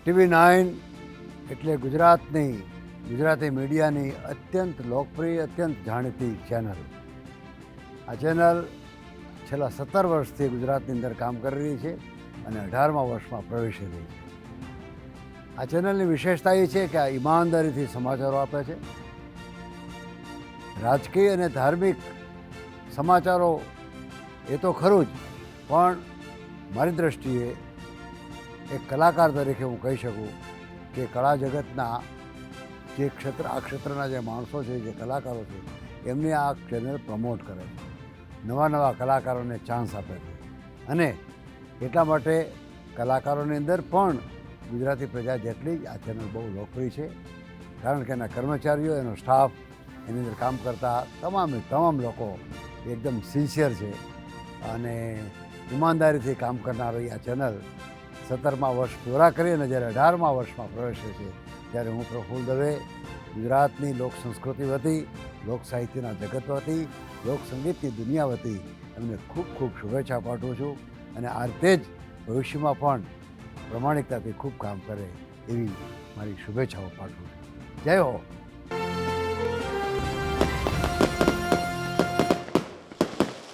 TV9 એટલે ગુજરાતી મીડિયાની અત્યંત લોકપ્રિય અત્યંત જાણીતી ચેનલ. આ ચેનલ છેલ્લા 17 વર્ષથી ગુજરાતની અંદર કામ કરી રહી છે અને 18મા વર્ષમાં પ્રવેશી રહી છે. આ ચેનલની વિશેષતા એ છે કે આ ઈમાનદારીથી સમાચારો આપે છે. રાજકીય અને ધાર્મિક સમાચારો એ તો ખરું જ, પણ મારી દ્રષ્ટિએ એક કલાકાર તરીકે હું કહી શકું કે કળા જગતના જે આ ક્ષેત્રના જે માણસો છે, જે કલાકારો છે, એમને આ ચેનલ પ્રમોટ કરે છે, નવા કલાકારોને ચાન્સ આપે છે. અને એટલા માટે કલાકારોની અંદર પણ ગુજરાતી પ્રજા જેટલી જ આ ચેનલ બહુ લોકપ્રિય છે, કારણ કે એના કર્મચારીઓ, એનો સ્ટાફ, એની અંદર કામ કરતા તમામ લોકો એકદમ સિન્સિયર છે અને ઈમાનદારીથી કામ કરનારી આ ચેનલ 17મા વર્ષ પૂરા કરી અને જ્યારે 18મા વર્ષમાં પ્રવેશે છે ત્યારે હું પ્રફુલ્લ દવે ગુજરાતની લોક સંસ્કૃતિ વતી, લોક સાહિત્યના જગત વતી, લોક સંગીતની દુનિયા વતી એમને ખૂબ શુભેચ્છા પાઠવું છું અને આ રીતે જ ભવિષ્યમાં પણ પ્રમાણિકતાથી ખૂબ કામ કરે એવી મારી શુભેચ્છાઓ પાઠવું છું. જય હો.